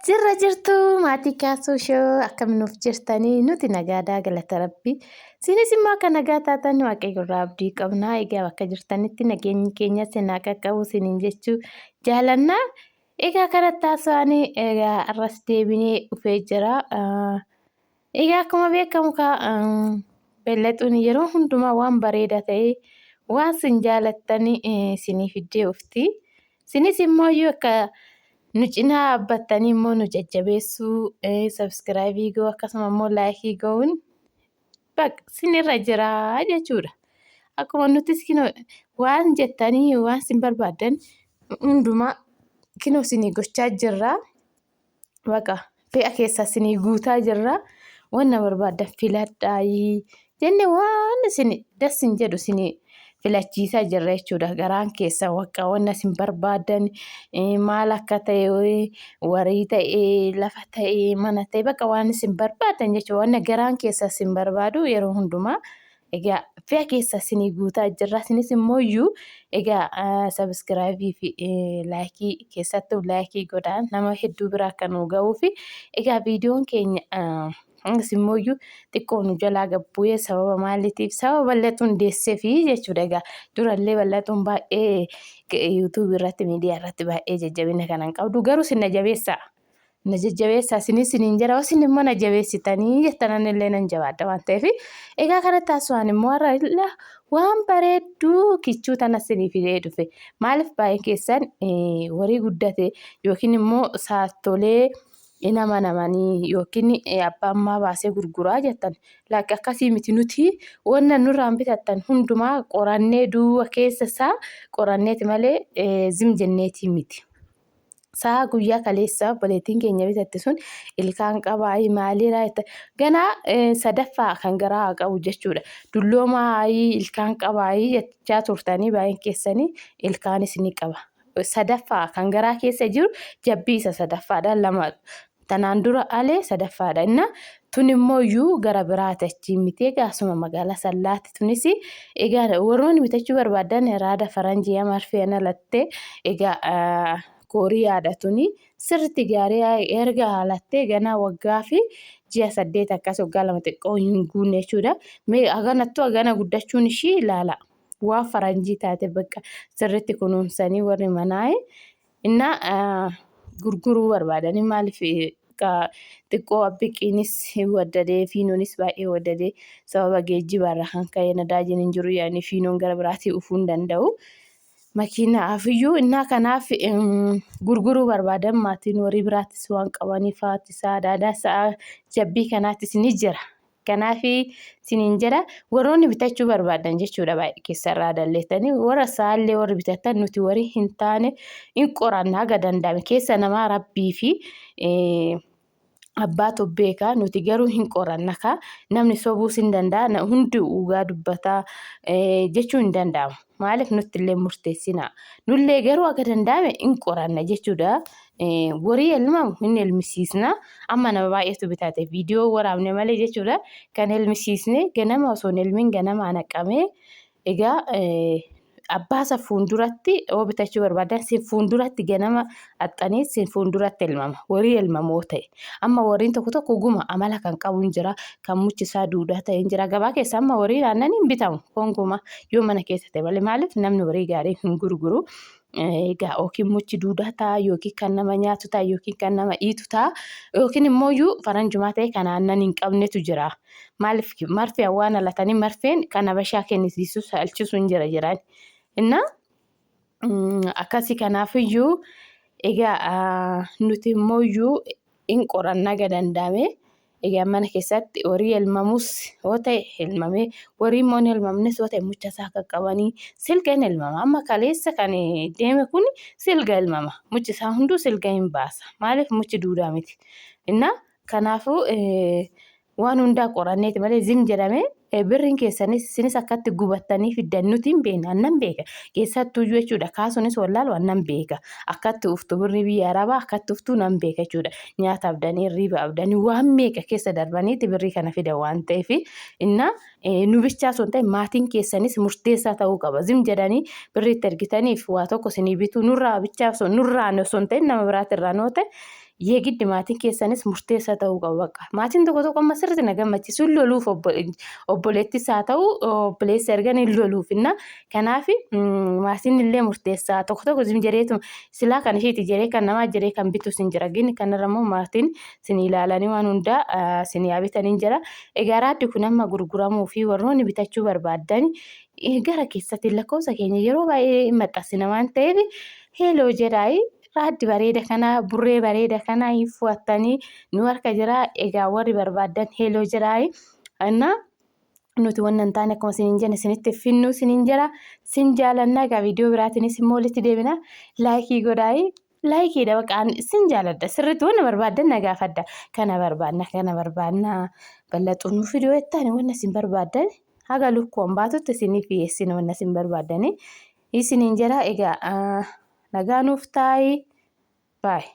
Jirra jirtu maatii kaasuu shoo akkam nuuf jirtanii nuti nagaadhaa galata rabbii. Isinis immoo akka nagaa taatan waaqayyo irraa abdii qabnaa. Egaa bakka jirtanitti nageenyi keenya sinaa qaqqabu isiniin jechuu jaalannaa. Egaa kanatti taasisanii egaa arras deebinee dhufee jira. Egaa akkuma beekamu beellaxuun yeroo hundumaa waan bareedaa ta'e waan sin jaalattanii isiniif iddee ufti. Isinis immoo akka nu cinaa dhaabbattanii immoo nu jajjabeessuu sabskiraayibii goo akkasuma immoo laayikii go'uun sinirra jira jechuudha. Akkuma nutis waan jettanii waan sin barbaadan hundumaa kinoo sinii gochaa jirra. Fe'a keessa sinii guutaa jirra. Wanna barbaadan filadhaayii jenne waan isin dassin jedhu sinii filachiisaa jirra jechuudha. Garaan keessa wanna sin barbaadan maal akka ta'e warii ta'e lafa ta'e mana ta'e waan isin barbaadan jechuudha. Wanna garaan keessa sin barbaadu yeroo hundumaa egaa fe'a keessa sinii guutaa jirra. Isinis immoo egaa sabskiraayibii fi laayikii keessattuu laayikii godhaan nama hedduu biraa akka nu ga'uufi egaa viidiyoon keenya immoo xiqqoo nu jalaa gabbu'ee sababa maaliitiif sababa bal'atuun deesseefi jechuudha. Egaa durallee bal'atuun baay'ee yuutuubii irratti miidiyaa irratti baay'ee jajjabina kanan qabdu garuu sin na jabeessaa. Na jajjabeessaa isiniin jira isin immoo na jabeessitanii jettan illee nan jabaadha waan ta'eef egaa kanatti taasisuudhaan immoo har'a waan bareedduu kichuu tana isiniif fidee dhufe maaliif baay'ee keessan warii guddate yookiin immoo saattolee nama namanii yookiin abbaan maa baasee gurguraa jettan laakki akkasii miti nuti wanna nurraan bitattan hundumaa qorannee duuba keessa isaa qoranneeti malee zim jenneetii miti. Saa guyyaa kaleessa obboleettiin keenya bitatte sun ilkaan qabaayi maaliirraa jetta ganaa sadaffaa kan garaa qabu jechuudha. Dulloomaayii ilkaan qabaayi jechaa turtanii baay'een keessanii ilkaanis ni qaba. Sadaffaa kan garaa keessa jiru jabbii isa sadaffaadhaan lama tanaan dura alee sadaffaadha. Tun immoo gara biraati achiin miti egaa asuma magaalaa sallaatti tunis egaa warroonni bitachuu barbaadan raada faranjii marfeen alattee egaa kooriyaadha tuni sirriitti gaarii erga haalattee ganaa waggaa fi ji'a 8 akkas waggaa 2 xiqqoo hin guunne jechuudha. Aganattuu agana guddachuun ishii ilaala. Waan faranjii taate sirriitti kunuunsanii warri manaa gurguruu barbaadanii maaliif xiqqoo abbiqiinis waddadee fiinoonis baay'ee waddadee sababa geejjibaarra kan ka'e nadaajiin hin jiru yaa'anii fiinoon gara biraatii dhufuu hin danda'u. Makiinaafiyyuu kanaaf gurguruu barbaadan maatiin warii biraattis waan qabaniif haatisaa daadaasaa jabbii kanaattis ni jira. Kanaaf isiniin jira warroonni bitachuu barbaadan jechuudha baay'ee keessarraa dalleettanii warra isaallee warri bitattan nuti warii hin taane hin qoranna haga danda'ame keessa namaa rabbii fi abbaatu beekaa nuti garuu hin qoranna namni sobuus hin danda'a hundi dhugaa dubbataa jechuun hin danda'amu. Maaliif nutti illee murteessinaa nullee garuu akka danda'ame hin qoranna jechuudha. Warii elmamu hin elmisiisna amma nama baay'eetu bitate viidiyoo waraabne malee jechuudha. Kan elmisiisne ganama osoo hin elmiin ganama naqamee egaa abbaasa fuulduratti yoo bitachuu barbaadan fuulduratti ganama haxxanii fuulduratti elmama warii elmamoo ta'e. Amma wariin tokko guma amala kan qabu hin jira kan muchisaa duudaa ta'e hin jira gabaa keessa amma warii naannan hin bitamu honguma yoo mana keessa ta'e malee maaliif namni warii gaarii hin gurguru. Egaa yookiin muchi duudaa ta'a yookiin kan nama nyaatu ta'a yookiin kan nama dhiitu ta'a yookiin immoo faranjumaa ta'e kan aannan hin qabnetu jira. Maaliif marfee waan alatanii marfeen kan habashaa kennisiisu salchisu hin jiraan. Akkasii kanaafiyyuu egaa nuti immoo hin qorannaa danda'ame. Egaa mana keessatti warii elmamus yoo ta'e elmamee warii immoo hin elmamnes yoo ta'e muchasaa akka qabanii silga hin elmama. Amma kaleessa kan deeme kun silga elmama. Muchisaa hunduu silga hin baasa. Maaliif muchi duudaa miti. Kanaafuu waan hundaa qoranneeti malee zim jedhamee birriin keessanis isinis akkatti gubattanii fiddan nuti hin beekna annan beeka. Keessattuu jechuudha kaasunis wallaalu annan beeka. Akkatti uftu birri biyya arabaa akkatti uftuu nan beeka jechuudha. Nyaata abdanii riiba abdanii waan meeqa keessa darbaniiti birrii kana fida waan ta'eef nu bichaa osoo hin ta'in maatiin keessanis murteessaa ta'uu qaba. Zim jedhanii birriitti ergitaniif waa tokko isinii bituu nurraa bichaa osoo hin ta'in nama biraatti irraa noo ta'e Yeegiddi maatiin keessanis murteessaa ta'uu qabu bakka. Maatiin tokko tokko amma sirriitti na gammachiisu loluuf obboleettis haa ta'u obboleessi ergan hin loluufinna. Kanaaf maatiin illee murteessaa tokko tokko jireetu silaa kan isheeti jiree kan namaa jiree kan bitu sin jira gini kanarrammoo maatiin sin ilaalanii waan hundaa sin yaabitanii jira. Egaa raaddi kun amma gurguramuu fi warroonni bitachuu barbaadan gara keessatti lakkoofsa keenya yeroo baay'ee maxxansina waan ta'eef heeloo jedhaayi. Raaddi bareeda kana burree bareeda kana hifuuttanii nu harka jira. Egaa warri barbaadan heeloo jedhaayi. Anna nuti wannan taane akkuma sinin jenne sinitti finnu sinin jira. Sin jaalanna egaa viidiyoo biraatiinis immoo walitti deebina. Laayikii godhaayi. Laayikiidha baqaan sin jaaladha. Sirriitti wanna barbaadan na gaafadha. Kana barbaanna bal'axuu nuuf viidiyoo ettaani wanna sin barbaadan haga lukkuun baatutti isiniif dhiyeessina wanna sin barbaadani. Isiniin jira egaa nagaa nuuf taa'i. Bye.